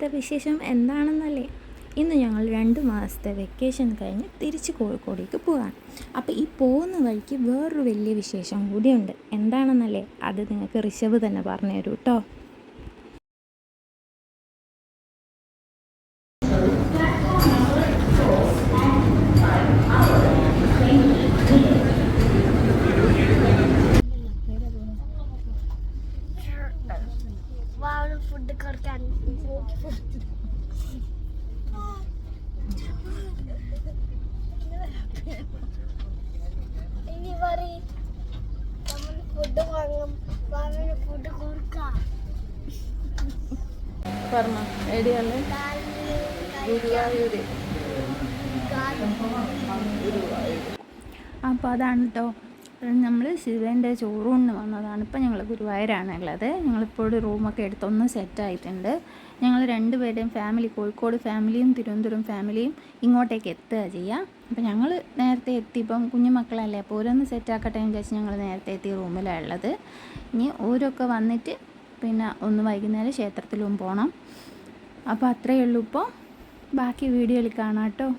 ഇന്നത്തെ വിശേഷം എന്താണെന്നല്ലേ? ഇന്ന് ഞങ്ങൾ 2 മാസത്തെ വെക്കേഷൻ കഴിഞ്ഞ് തിരിച്ച് കോഴിക്കോടേക്ക് പോകാൻ. അപ്പോൾ ഈ പോകുന്ന വഴിക്ക് വേറൊരു വലിയ വിശേഷം കൂടിയുണ്ട്. എന്താണെന്നല്ലേ? അത് നിങ്ങൾക്ക് ഋഷഭ് തന്നെ പറഞ്ഞു തരൂ കേട്ടോ. ഫുഡ് കൊടുക്കാൻ ഇനി പറയും നമ്മൾ ഫുഡ് വാങ്ങും, വാങ്ങിന് ഫുഡ് കൊടുക്കാം. പറഞ്ഞ എവിടെയാണ്? ഗുരുവായൂർ. അപ്പോൾ അതാണ് കേട്ടോ, നമ്മൾ ശിവൻ്റെ ചോറൂണിന് വന്നതാണ്. ഇപ്പം ഞങ്ങൾ ഗുരുവായൂരാണുള്ളത്. ഞങ്ങളിപ്പോൾ ഒരു റൂമൊക്കെ എടുത്ത് ഒന്ന് സെറ്റായിട്ടുണ്ട്. ഞങ്ങൾ 2 പേരുടെയും ഫാമിലി, കോഴിക്കോട് ഫാമിലിയും തിരുവനന്തപുരം ഫാമിലിയും ഇങ്ങോട്ടേക്ക് എത്തുക ചെയ്യാം. അപ്പോൾ ഞങ്ങൾ നേരത്തെ എത്തി. ഇപ്പം കുഞ്ഞുമക്കളല്ലേ, അപ്പോൾ ഓരോന്ന് സെറ്റാക്കട്ടെ എന്ന് വിചാരിച്ച് ഞങ്ങൾ നേരത്തെ എത്തിയ റൂമിലാണ് ഉള്ളത്. ഇനി ഓരോക്കെ വന്നിട്ട് പിന്നെ ഒന്ന് വൈകുന്നേരം ക്ഷേത്രത്തിലും പോകണം. അപ്പോൾ അത്രയേ ഉള്ളൂ. ഇപ്പോൾ ബാക്കി വീഡിയോയിൽ കാണാം കേട്ടോ.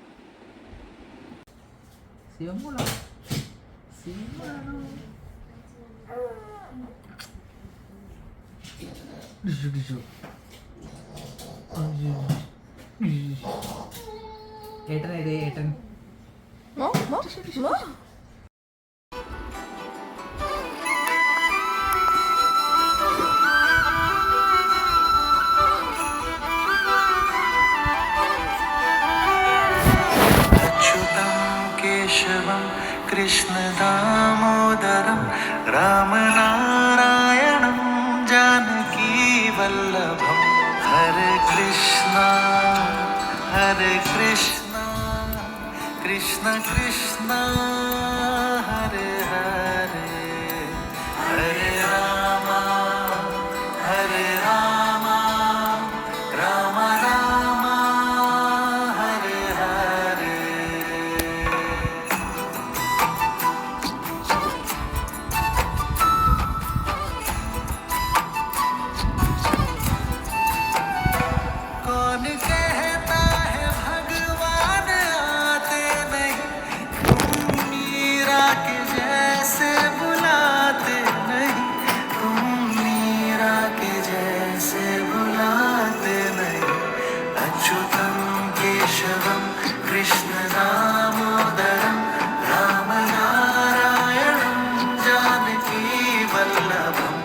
ഏട്ടൻ कृष्ण दामोदरं रामनारायणं जानकी वल्लभं हरे कृष्णा कृष्ण कृष्ण हरे हरे हरे राम राम राम हरे हरे. कौन कहता है भगवान आते नहीं, तुम मीरा के जैसे बुलाते नहीं, तुम मीरा के जैसे बुलाते नहीं. अच्युतं केशवं कृष्ण दामोदरं रामनारायणं जानकी वल्लभम्.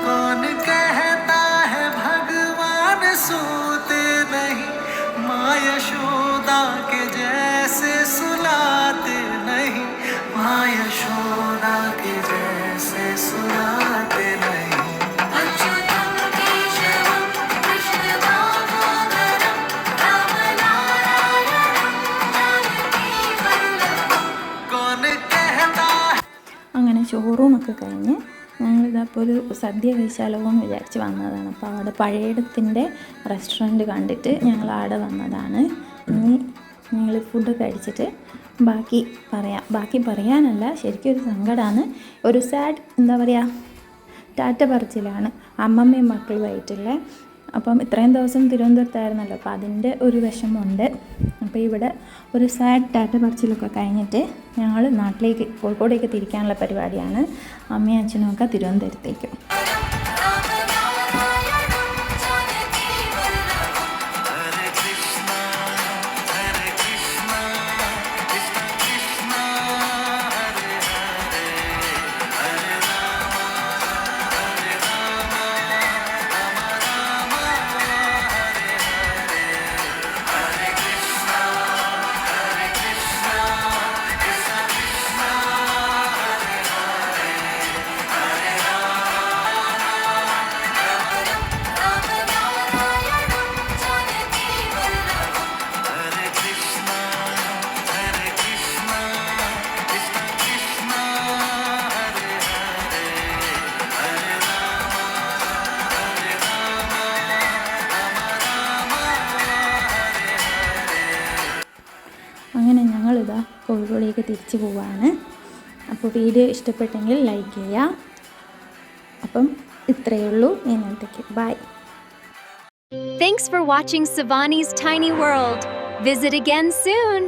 कौन कहता है भगवान सोते नहीं, माँ यशोदा के जैसे सुलाते नहीं, माँ यशोदा के जैसे सुलाते नहीं. अच्युतं केशवं कृष्ण दामोदरं रामनारायणं जानकी वल्लभम्. कौन कहता है. അങ്ങനെ ചോറൂണൊക്കെ കഴിഞ്ഞ് ഞങ്ങളിതപ്പോൾ ഒരു സദ്യ കഴിച്ചാലോ എന്ന് വിചാരിച്ച് വന്നതാണ്. അപ്പോൾ അവിടെ പഴയടത്തിൻ്റെ റെസ്റ്റോറൻറ്റ് കണ്ടിട്ട് ഞങ്ങൾ അവിടെ വന്നതാണ്. ഇനി ഞങ്ങൾ ഫുഡ് കഴിച്ചിട്ട് ബാക്കി പറയാനല്ല, ശരിക്കും ഒരു സങ്കടമാണ്, ഒരു സാഡ് എന്താ പറയുക, ടാറ്റ പറച്ചിലാണ് അമ്മമ്മയും മക്കളുമായിട്ടുള്ള. അപ്പം ഇത്രയും ദിവസം തിരുവനന്തപുരത്തായിരുന്നല്ലോ, അപ്പോൾ അതിൻ്റെ ഒരു വിഷമമുണ്ട്. അപ്പോൾ ഇവിടെ ഒരു സാഡ് ടാറ്റ പറച്ചിലൊക്കെ കഴിഞ്ഞിട്ട് ഞങ്ങൾ നാട്ടിലേക്ക് കോഴിക്കോടേക്ക് തിരിക്കാനുള്ള പരിപാടിയാണ്. അമ്മയും അച്ഛനും ഒക്കെ തിരുവനന്തപുരത്തേക്കും. ഞങ്ങളിതാ കോഴിക്കോടേക്ക് തിരിച്ചു പോവാണ്. അപ്പോൾ വീഡിയോ ഇഷ്ടപ്പെട്ടെങ്കിൽ ലൈക്ക് ചെയ്യുക. അപ്പം ഇത്രയേ ഉള്ളൂ ഇന്നത്തേക്ക്. By. Thanks for watching Savani's Tiny World. Visit again soon.